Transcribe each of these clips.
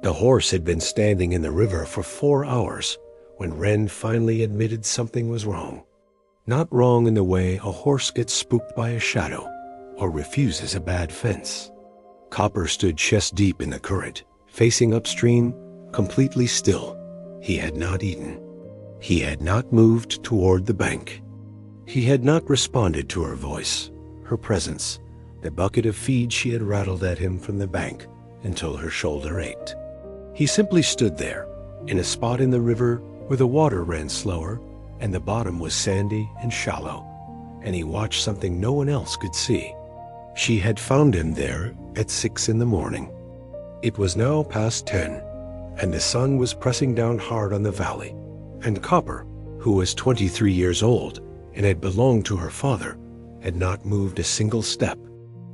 The horse had been standing in the river for 4 hours when Wren finally admitted something was wrong. Not wrong in the way a horse gets spooked by a shadow or refuses a bad fence. Copper stood chest deep in the current, facing upstream, completely still. He had not eaten. He had not moved toward the bank. He had not responded to her voice, her presence, the bucket of feed she had rattled at him from the bank until her shoulder ached. He simply stood there, in a spot in the river where the water ran slower and the bottom was sandy and shallow, and he watched something no one else could see. She had found him there at 6 in the morning. It was now past 10, and the sun was pressing down hard on the valley, and Copper, who was 23 years old and had belonged to her father, had not moved a single step.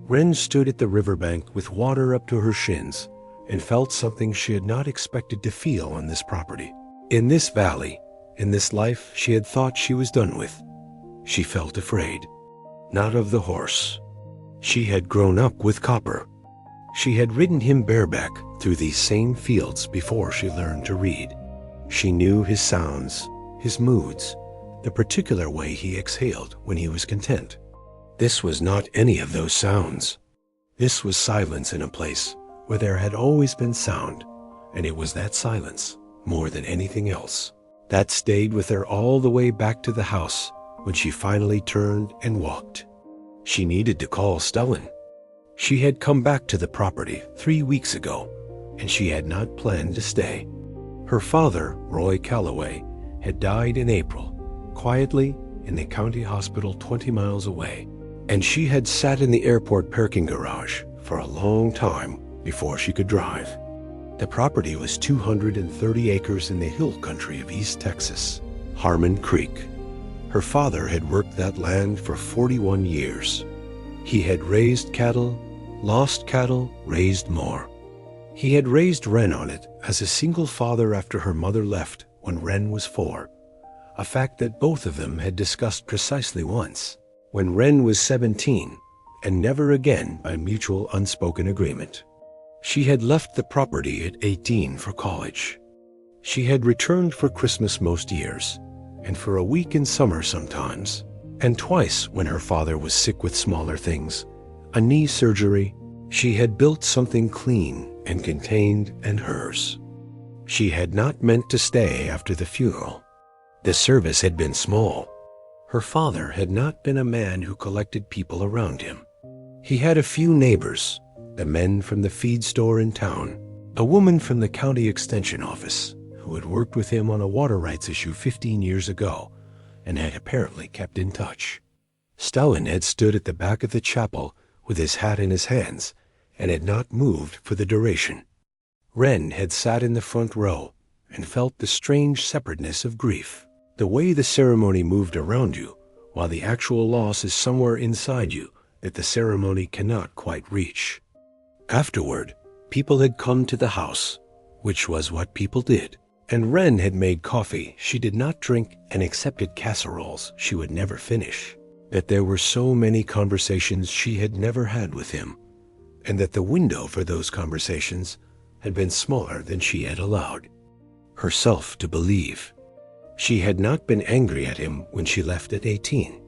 Wren stood at the riverbank with water up to her shins and felt something she had not expected to feel on this property. In this valley, in this life she had thought she was done with. She felt afraid. Not of the horse. She had grown up with Copper. She had ridden him bareback through these same fields before she learned to read. She knew his sounds, his moods, the particular way he exhaled when he was content. This was not any of those sounds. This was silence in a place where there had always been sound, and it was that silence, more than anything else, that stayed with her all the way back to the house when she finally turned and walked. She needed to call Stellan. She had come back to the property 3 weeks ago, and she had not planned to stay. Her father, Roy Calloway, had died in April, quietly in the county hospital 20 miles away, and she had sat in the airport parking garage for a long time before she could drive. The property was 230 acres in the hill country of East Texas, Harmon Creek. Her father had worked that land for 41 years. He had raised cattle, lost cattle, raised more. He had raised Wren on it as a single father after her mother left when Wren was 4, a fact that both of them had discussed precisely once, when Wren was 17, and never again by mutual unspoken agreement. She had left the property at 18 for college. She had returned for Christmas most years, and for a week in summer sometimes, and twice when her father was sick with smaller things, a knee surgery. She had built something clean and contained and hers. She had not meant to stay after the funeral. The service had been small. Her father had not been a man who collected people around him. He had a few neighbors, the men from the feed store in town, a woman from the county extension office who had worked with him on a water rights issue 15 years ago and had apparently kept in touch. Stellan had stood at the back of the chapel with his hat in his hands and had not moved for the duration. Wren had sat in the front row and felt the strange separateness of grief, the way the ceremony moved around you while the actual loss is somewhere inside you that the ceremony cannot quite reach. Afterward, people had come to the house, which was what people did, and Wren had made coffee she did not drink and accepted casseroles she would never finish, that there were so many conversations she had never had with him, and that the window for those conversations had been smaller than she had allowed herself to believe. She had not been angry at him when she left at 18.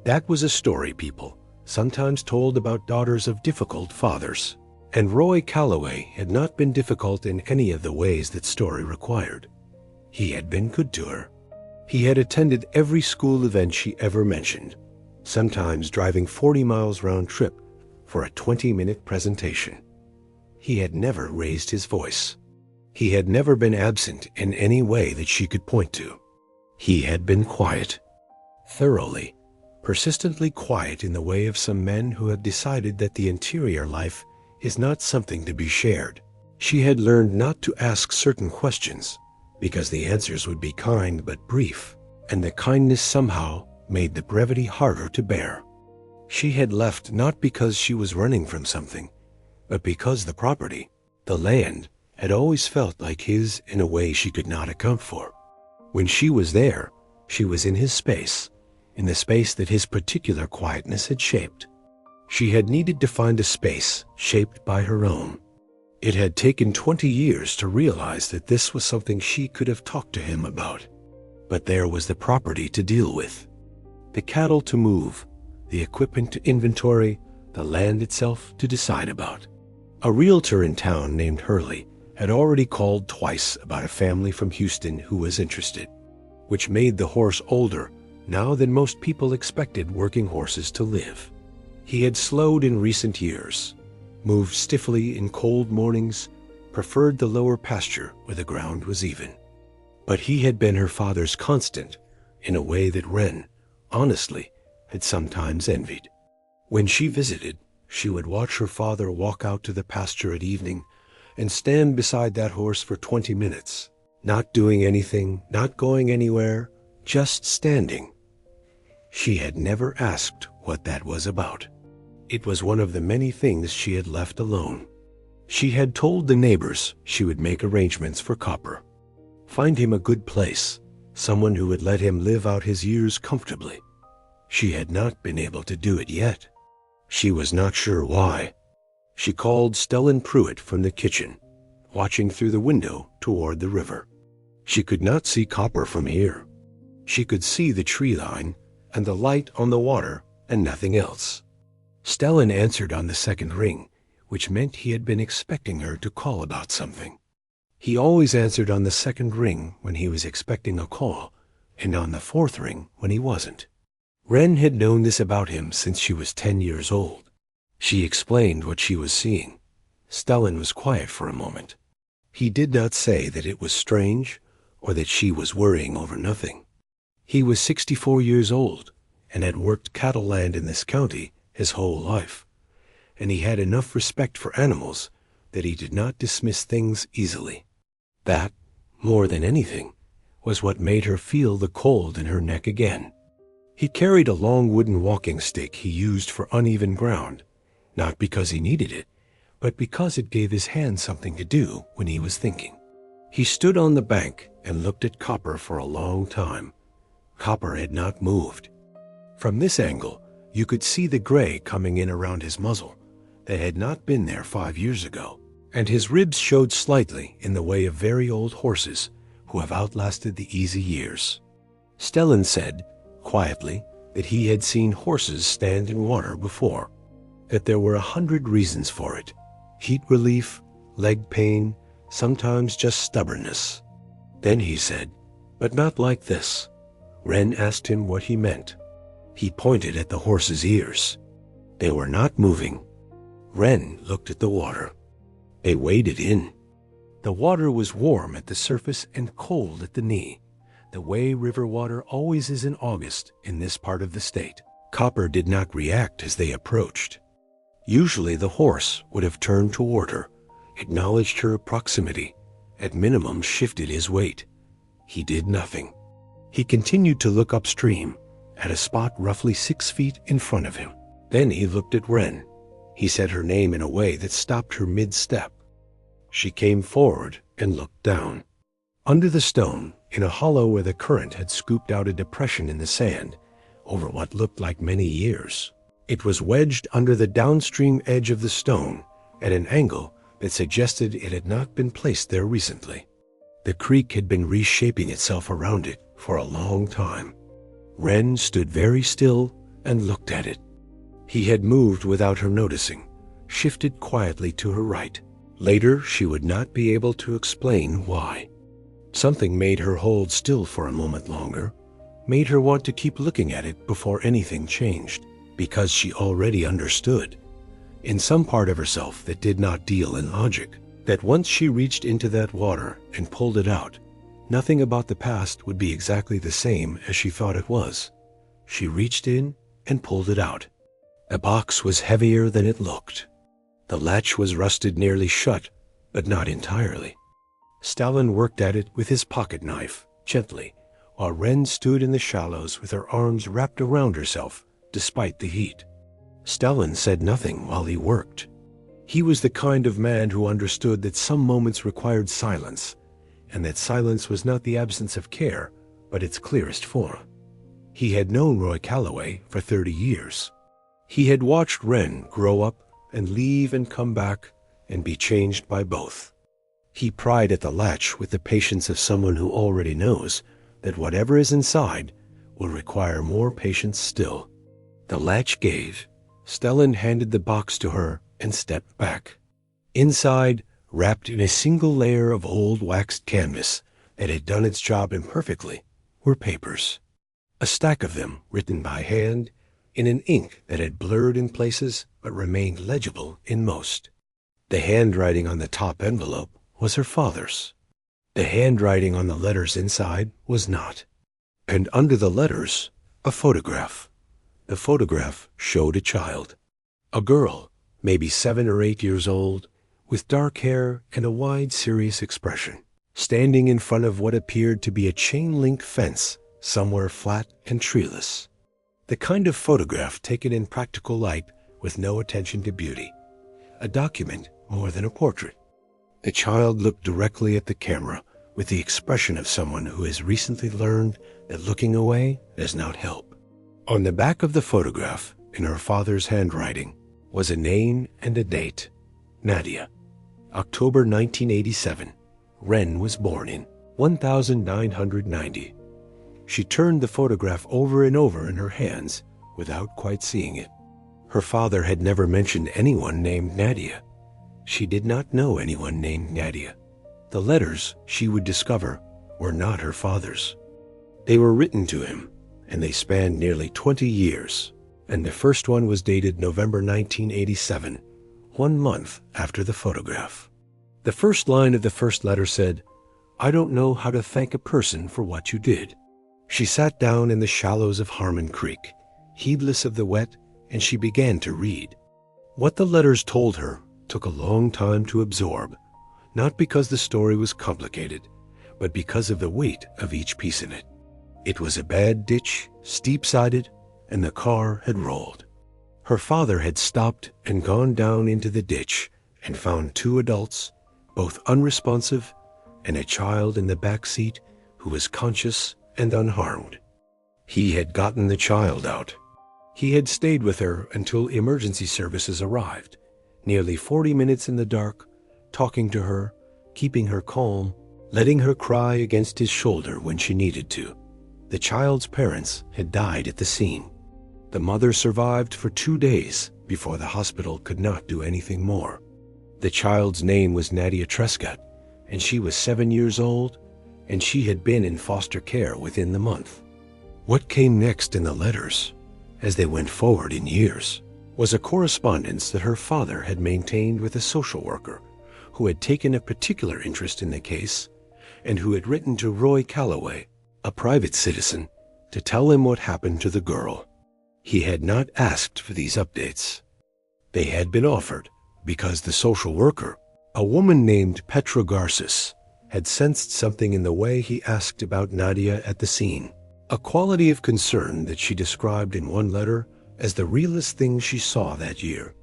That was a story people sometimes told about daughters of difficult fathers, and Roy Calloway had not been difficult in any of the ways that story required. He had been good to her. He had attended every school event she ever mentioned, sometimes driving 40 miles round trip for a 20-minute presentation. He had never raised his voice. He had never been absent in any way that she could point to. He had been quiet, thoroughly, persistently quiet in the way of some men who have decided that the interior life is not something to be shared. She had learned not to ask certain questions because the answers would be kind but brief, and the kindness somehow made the brevity harder to bear. She had left not because she was running from something, but because the property, the land, had always felt like his in a way she could not account for. When she was there, she was in his space, in the space that his particular quietness had shaped. She had needed to find a space shaped by her own. It had taken 20 years to realize that this was something she could have talked to him about. But there was the property to deal with, the cattle to move, the equipment to inventory, the land itself to decide about. A realtor in town named Hurley had already called twice about a family from Houston who was interested, which made the horse older now than most people expected working horses to live. He had slowed in recent years, moved stiffly in cold mornings, preferred the lower pasture where the ground was even. But he had been her father's constant in a way that Wren, honestly, had sometimes envied. When she visited, she would watch her father walk out to the pasture at evening and stand beside that horse for 20 minutes, not doing anything, not going anywhere, just standing. She had never asked what that was about. It was one of the many things she had left alone. She had told the neighbors she would make arrangements for Copper, find him a good place, someone who would let him live out his years comfortably. She had not been able to do it yet. She was not sure why. She called Stellan Pruitt from the kitchen, watching through the window toward the river. She could not see Copper from here. She could see the tree line and the light on the water and nothing else. Stellan answered on the second ring, which meant he had been expecting her to call about something. He always answered on the second ring when he was expecting a call, and on the fourth ring when he wasn't. Wren had known this about him since she was 10 years old. She explained what she was seeing. Stellan was quiet for a moment. He did not say that it was strange or that she was worrying over nothing. He was 64 years old and had worked cattle land in this county his whole life, and he had enough respect for animals that he did not dismiss things easily. That, more than anything, was what made her feel the cold in her neck again. He carried a long wooden walking stick he used for uneven ground, not because he needed it, but because it gave his hand something to do when he was thinking. He stood on the bank and looked at Copper for a long time. Copper had not moved. From this angle, you could see the gray coming in around his muzzle that had not been there 5 years ago, and his ribs showed slightly in the way of very old horses who have outlasted the easy years. Stellan said, quietly, that he had seen horses stand in water before, that there were 100 reasons for it: heat relief, leg pain, sometimes just stubbornness. Then he said, "But not like this." Wren asked him what he meant. He pointed at the horse's ears. They were not moving. Wren looked at the water. They waded in. The water was warm at the surface and cold at the knee, the way river water always is in August in this part of the state. Copper did not react as they approached. Usually the horse would have turned toward her, acknowledged her proximity, at minimum shifted his weight. He did nothing. He continued to look upstream, at a spot roughly 6 feet in front of him. Then he looked at Wren. He said her name in a way that stopped her mid-step. She came forward and looked down. Under the stone, in a hollow where the current had scooped out a depression in the sand, over what looked like many years, it was wedged under the downstream edge of the stone at an angle that suggested it had not been placed there recently. The creek had been reshaping itself around it for a long time. Wren stood very still and looked at it. He had moved without her noticing, shifted quietly to her right. Later, she would not be able to explain why. Something made her hold still for a moment longer, made her want to keep looking at it before anything changed, because she already understood, in some part of herself that did not deal in logic, that once she reached into that water and pulled it out, nothing about the past would be exactly the same as she thought it was. She reached in and pulled it out. The box was heavier than it looked. The latch was rusted nearly shut, but not entirely. Stellan worked at it with his pocket knife, gently, while Wren stood in the shallows with her arms wrapped around herself, despite the heat. Stellan said nothing while he worked. He was the kind of man who understood that some moments required silence, and that silence was not the absence of care, but its clearest form. He had known Roy Calloway for 30 years. He had watched Wren grow up and leave and come back, and be changed by both. He pried at the latch with the patience of someone who already knows that whatever is inside will require more patience still. The latch gave. Stellan handed the box to her and stepped back. Inside, wrapped in a single layer of old waxed canvas that had done its job imperfectly, were papers. A stack of them written by hand in an ink that had blurred in places but remained legible in most. The handwriting on the top envelope was her father's. The handwriting on the letters inside was not. And under the letters, a photograph. The photograph showed a child. A girl, maybe 7 or 8 years old, with dark hair and a wide, serious expression, standing in front of what appeared to be a chain-link fence somewhere flat and treeless. The kind of photograph taken in practical light with no attention to beauty. A document more than a portrait. The child looked directly at the camera with the expression of someone who has recently learned that looking away does not help. On the back of the photograph, in her father's handwriting, was a name and a date. Nadia. October 1987. Wren was born in 1990. She turned the photograph over and over in her hands without quite seeing it. Her father had never mentioned anyone named Nadia. She did not know anyone named Nadia. The letters, she would discover, were not her father's. They were written to him, and they spanned nearly 20 years, and the first one was dated November 1987, 1 month after the photograph. The first line of the first letter said, "I don't know how to thank a person for what you did." She sat down in the shallows of Harmon Creek, heedless of the wet, and she began to read. What the letters told her took a long time to absorb, not because the story was complicated, but because of the weight of each piece of it. It was a bad ditch, steep-sided, and the car had rolled. Her father had stopped and gone down into the ditch and found 2 adults, both unresponsive, and a child in the back seat who was conscious and unharmed. He had gotten the child out. He had stayed with her until emergency services arrived, nearly 40 minutes in the dark, talking to her, keeping her calm, letting her cry against his shoulder when she needed to. The child's parents had died at the scene. The mother survived for 2 days before the hospital could not do anything more. The child's name was Nadia Trescott, and she was 7 years old, and she had been in foster care within the month. What came next in the letters, as they went forward in years, was a correspondence that her father had maintained with a social worker who had taken a particular interest in the case and who had written to Roy Calloway, a private citizen, to tell him what happened to the girl. He had not asked for these updates. They had been offered because the social worker, a woman named Petra Garces, had sensed something in the way he asked about Nadia at the scene, a quality of concern that she described in one letter as the realest thing she saw that year.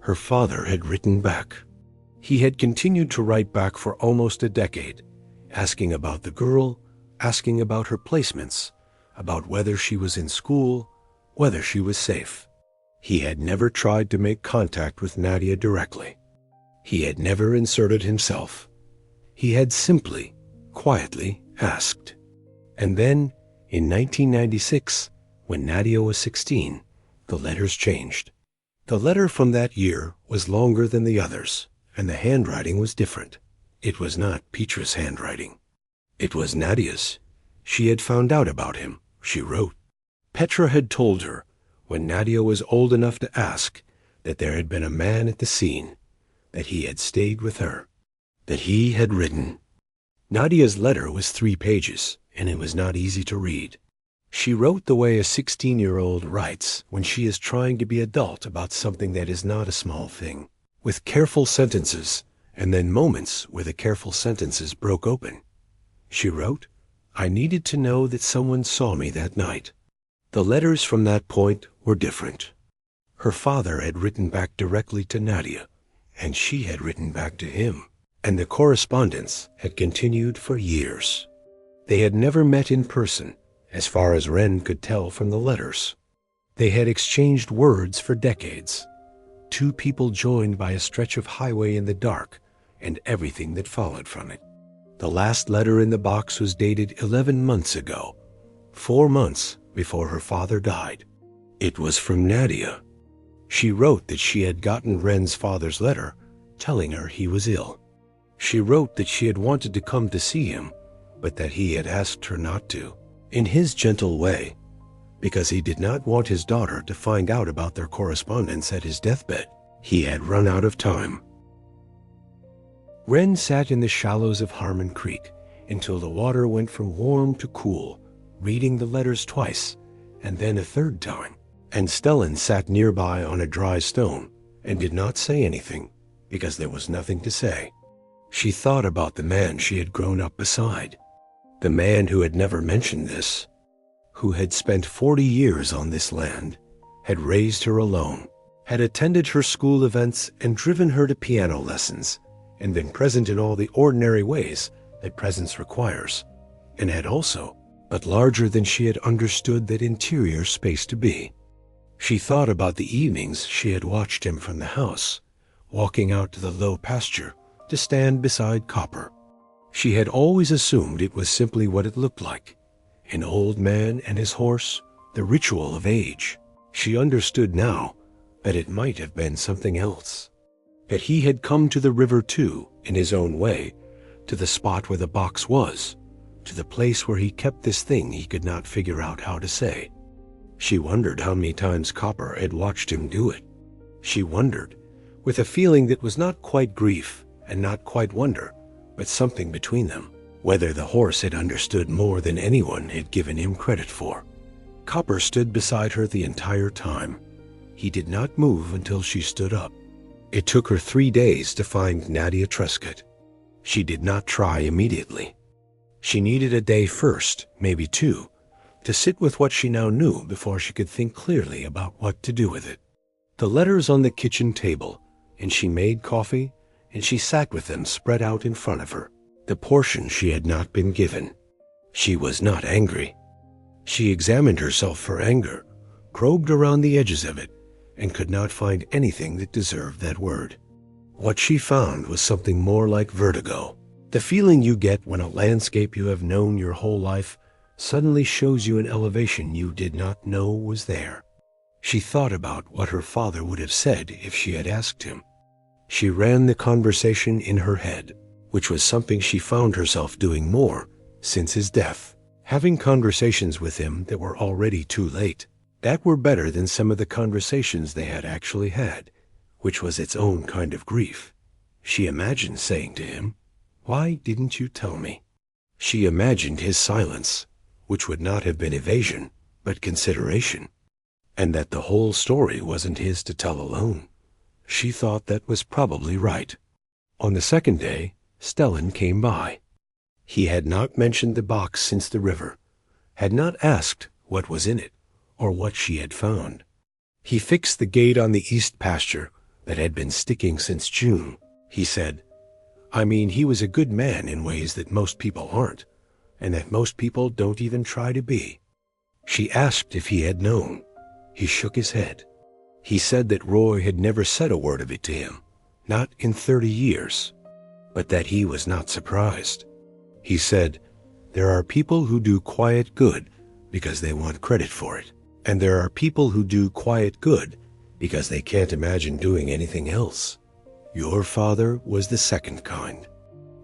Her father had written back. He had continued to write back for almost a decade, asking about the girl, asking about her placements, about whether she was in school, whether she was safe. He had never tried to make contact with Nadia directly. He had never inserted himself. He had simply, quietly asked. And then, in 1996, when Nadia was 16, the letters changed. The letter from that year was longer than the others, and the handwriting was different. It was not Petra's handwriting. It was Nadia's. She had found out about him, she wrote. Petra had told her, when Nadia was old enough to ask, that there had been a man at the scene, that he had stayed with her, that he had written. Nadia's letter was 3 pages, and it was not easy to read. She wrote the way a 16-year-old writes when she is trying to be adult about something that is not a small thing, with careful sentences, and then moments where the careful sentences broke open. She wrote, "I needed to know that someone saw me that night." The letters from that point were different. Her father had written back directly to Nadia, and she had written back to him, and the correspondence had continued for years. They had never met in person, as far as Wren could tell from the letters. They had exchanged words for decades. two people joined by a stretch of highway in the dark and everything that followed from it. The last letter in the box was dated 11 months ago, 4 months before her father died. It was from Nadia. She wrote that she had gotten Wren's father's letter telling her he was ill. She wrote that she had wanted to come to see him, but that he had asked her not to, in his gentle way, because he did not want his daughter to find out about their correspondence at his deathbed. He had run out of time. Wren sat in the shallows of Harmon Creek until the water went from warm to cool, reading the letters twice, and then a third time. And Stellan sat nearby on a dry stone and did not say anything, because there was nothing to say. She thought about the man she had grown up beside, the man who had never mentioned this, who had spent 40 years on this land, had raised her alone, had attended her school events and driven her to piano lessons, and been present in all the ordinary ways that presence requires, and had also, but larger than she had understood that interior space to be. She thought about the evenings she had watched him from the house, walking out to the low pasture to stand beside Copper. She had always assumed it was simply what it looked like, an old man and his horse, the ritual of age. She understood now that it might have been something else, that he had come to the river too, in his own way, to the spot where the box was, to the place where he kept this thing he could not figure out how to say. She wondered how many times Copper had watched him do it. She wondered, with a feeling that was not quite grief and not quite wonder, but something between them, whether the horse had understood more than anyone had given him credit for. Copper stood beside her the entire time. He did not move until she stood up. It took her 3 days to find Nadia Truscott. She did not try immediately. She needed a day first, maybe 2, to sit with what she now knew before she could think clearly about what to do with it. The letters on the kitchen table, and she made coffee, and she sat with them spread out in front of her, the portion she had not been given. She was not angry. She examined herself for anger, probed around the edges of it, and could not find anything that deserved that word. What she found was something more like vertigo, the feeling you get when a landscape you have known your whole life suddenly shows you an elevation you did not know was there. She thought about what her father would have said if she had asked him. She ran the conversation in her head, which was something she found herself doing more since his death, having conversations with him that were already too late, that were better than some of the conversations they had actually had, which was its own kind of grief. She imagined saying to him, "Why didn't you tell me?" She imagined his silence, which would not have been evasion, but consideration, and that the whole story wasn't his to tell alone. She thought that was probably right. On the second day, Stellan came by. He had not mentioned the box since the river, had not asked what was in it, or what she had found. He fixed the gate on the east pasture that had been sticking since June. He said, he was a good man in ways that most people aren't, and that most people don't even try to be. She asked if he had known. He shook his head. He said that Roy had never said a word of it to him, not in 30 years, but that he was not surprised. He said, "There are people who do quiet good because they want credit for it, and there are people who do quiet good because they can't imagine doing anything else. Your father was the second kind.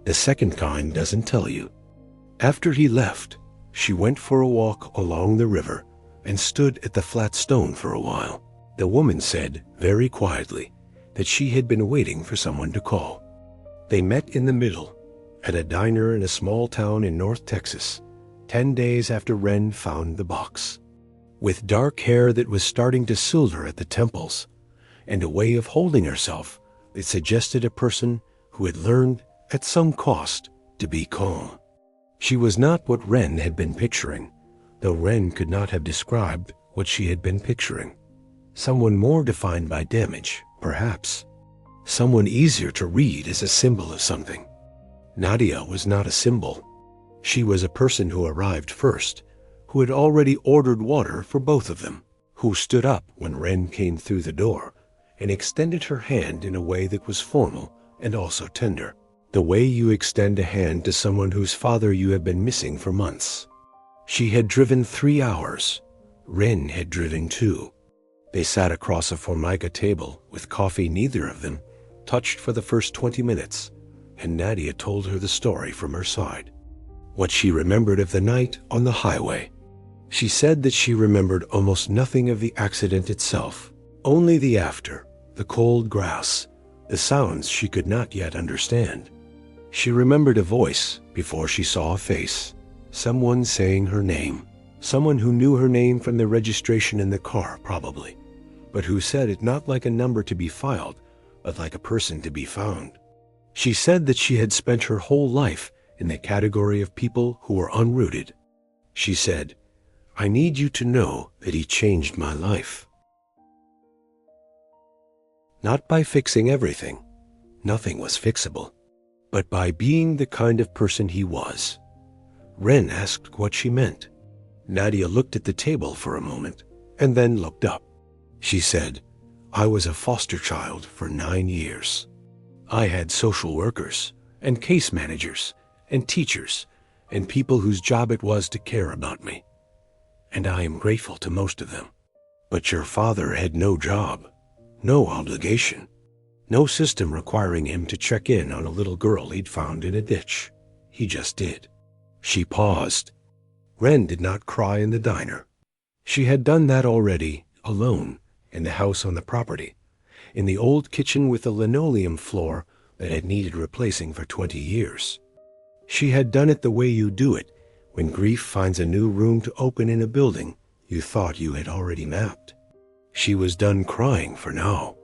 The second kind doesn't tell you." After he left, she went for a walk along the river and stood at the flat stone for a while. The woman said, very quietly, that she had been waiting for someone to call. They met in the middle, at a diner in a small town in North Texas, 10 days after Wren found the box. With dark hair that was starting to silver at the temples, and a way of holding herself that suggested a person who had learned, at some cost, to be calm. She was not what Wren had been picturing, though Wren could not have described what she had been picturing. Someone more defined by damage, perhaps. Someone easier to read as a symbol of something. Nadia was not a symbol. She was a person who arrived first, who had already ordered water for both of them, who stood up when Wren came through the door, and extended her hand in a way that was formal and also tender, the way you extend a hand to someone whose father you have been missing for months. She had driven 3 hours. Wren had driven 2. They sat across a formica table with coffee. Neither of them touched for the first 20 minutes, and Nadia told her the story from her side. What she remembered of the night on the highway. She said that she remembered almost nothing of the accident itself, only the after, the cold grass, the sounds she could not yet understand. She remembered a voice before she saw a face, someone saying her name, someone who knew her name from the registration in the car probably, but who said it not like a number to be filed, but like a person to be found. She said that she had spent her whole life in the category of people who were unrooted. She said, "I need you to know that he changed my life." Not by fixing everything, nothing was fixable, but by being the kind of person he was. Wren asked what she meant. Nadia looked at the table for a moment and then looked up. She said, "I was a foster child for 9 years. I had social workers and case managers and teachers and people whose job it was to care about me. And I am grateful to most of them. But your father had no job, no obligation, no system requiring him to check in on a little girl he'd found in a ditch. He just did." She paused. Wren did not cry in the diner. She had done that already, alone, in the house on the property, in the old kitchen with a linoleum floor that had needed replacing for 20 years. She had done it the way you do it when grief finds a new room to open in a building you thought you had already mapped. She was done crying for now.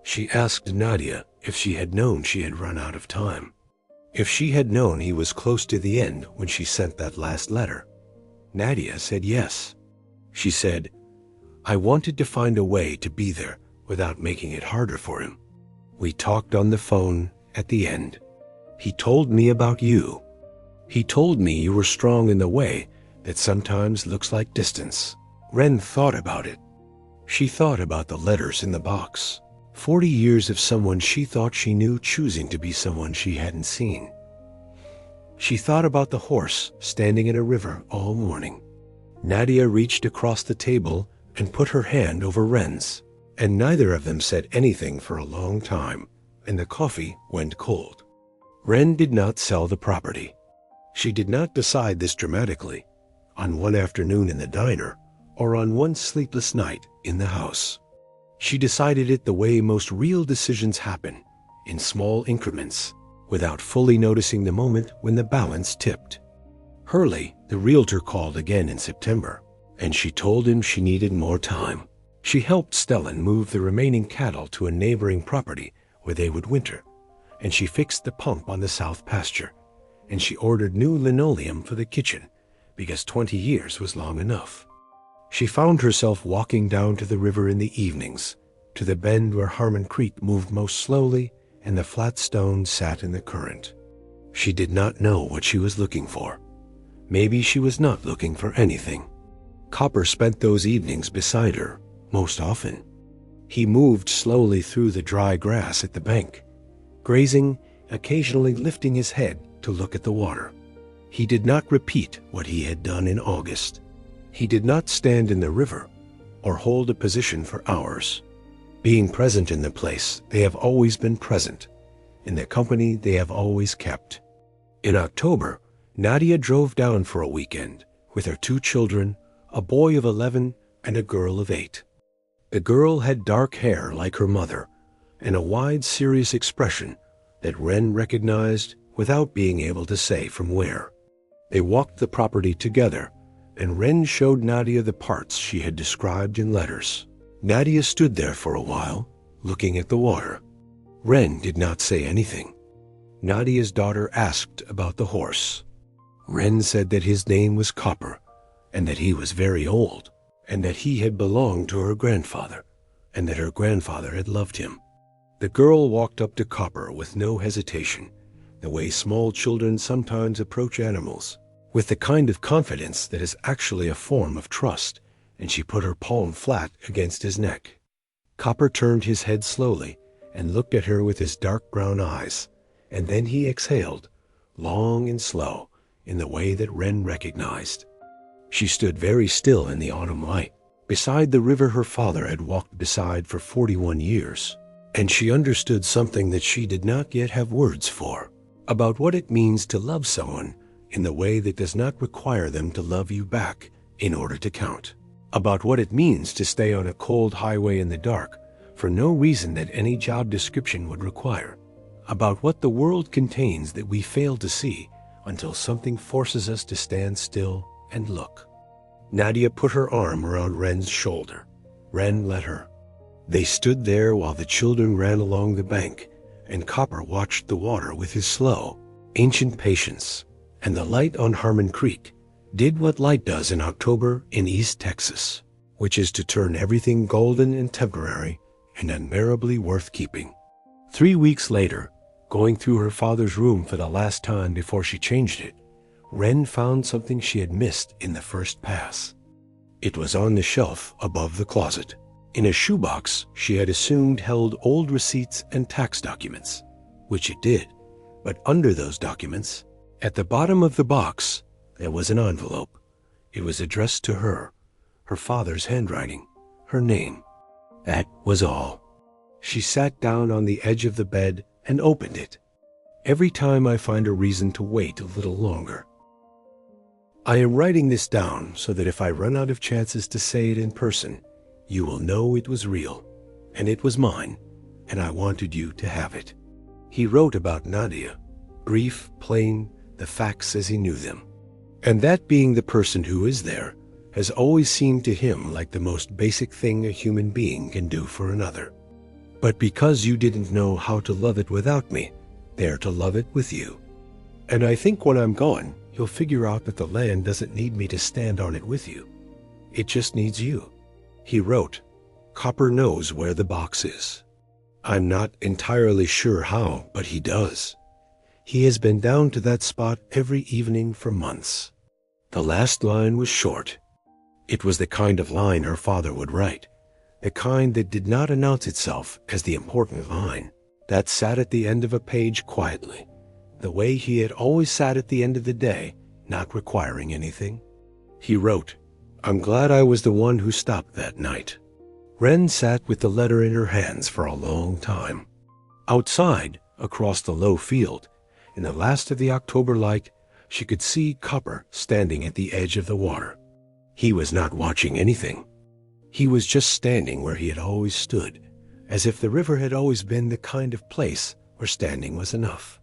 She asked Nadia if she had known she had run out of time, if she had known he was close to the end when she sent that last letter. Nadia said yes. She said, "I wanted to find a way to be there without making it harder for him. We talked on the phone at the end. He told me about you. He told me you were strong in the way that sometimes looks like distance." Wren thought about it. She thought about the letters in the box. 40 years of someone she thought she knew choosing to be someone she hadn't seen. She thought about the horse standing at a river all morning. Nadia reached across the table and put her hand over Wren's, and neither of them said anything for a long time, and the coffee went cold. Wren did not sell the property. She did not decide this dramatically, on one afternoon in the diner, or on one sleepless night in the house. She decided it the way most real decisions happen, in small increments, without fully noticing the moment when the balance tipped. Hurley, the realtor, called again in September, and she told him she needed more time. She helped Stellan move the remaining cattle to a neighboring property where they would winter, and she fixed the pump on the south pasture, and she ordered new linoleum for the kitchen because 20 years was long enough. She found herself walking down to the river in the evenings, to the bend where Harmon Creek moved most slowly and the flat stones sat in the current. She did not know what she was looking for. Maybe she was not looking for anything. Copper spent those evenings beside her, most often. He moved slowly through the dry grass at the bank, grazing, occasionally lifting his head to look at the water. He did not repeat what he had done in August. He did not stand in the river or hold a position for hours. Being present in the place, they have always been present. In the company they have always kept. In October, Nadia drove down for a weekend with her 2 children, a boy of 11 and a girl of 8. The girl had dark hair like her mother and a wide, serious expression that Wren recognized without being able to say from where. They walked the property together, and Wren showed Nadia the parts she had described in letters. Nadia stood there for a while, looking at the water. Wren did not say anything. Nadia's daughter asked about the horse. Wren said that his name was Copper, and that he was very old, and that he had belonged to her grandfather, and that her grandfather had loved him. The girl walked up to Copper with no hesitation, the way small children sometimes approach animals, with the kind of confidence that is actually a form of trust, and she put her palm flat against his neck. Copper turned his head slowly and looked at her with his dark brown eyes, and then he exhaled, long and slow, in the way that Wren recognized. She stood very still in the autumn light, beside the river her father had walked beside for 41 years, and she understood something that she did not yet have words for, about what it means to love someone in the way that does not require them to love you back in order to count, about what it means to stay on a cold highway in the dark for no reason that any job description would require, about what the world contains that we fail to see until something forces us to stand still and look. Nadia put her arm around Wren's shoulder. Wren let her. They stood there while the children ran along the bank, and Copper watched the water with his slow, ancient patience, and the light on Harmon Creek did what light does in October in East Texas, which is to turn everything golden and temporary and unbearably worth keeping. 3 weeks later, going through her father's room for the last time before she changed it, Wren found something she had missed in the first pass. It was on the shelf above the closet, in a shoebox she had assumed held old receipts and tax documents, which it did, but under those documents, at the bottom of the box, there was an envelope. It was addressed to her, her father's handwriting, her name. That was all. She sat down on the edge of the bed and opened it. Every time I find a reason to wait a little longer. I am writing this down so that if I run out of chances to say it in person, you will know it was real, and it was mine, and I wanted you to have it. He wrote about Nadia, brief, plain, the facts as he knew them. And that being the person who is there has always seemed to him like the most basic thing a human being can do for another. But because you didn't know how to love it without me, they're to love it with you. And I think when I'm gone, you'll figure out that the land doesn't need me to stand on it with you. It just needs you. He wrote, Copper knows where the box is. I'm not entirely sure how, but he does. He has been down to that spot every evening for months. The last line was short. It was the kind of line her father would write, the kind that did not announce itself as the important line, that sat at the end of a page quietly, the way he had always sat at the end of the day, not requiring anything. He wrote, I'm glad I was the one who stopped that night. Wren sat with the letter in her hands for a long time. Outside, across the low field, in the last of the October light, she could see Copper standing at the edge of the water. He was not watching anything. He was just standing where he had always stood, as if the river had always been the kind of place where standing was enough.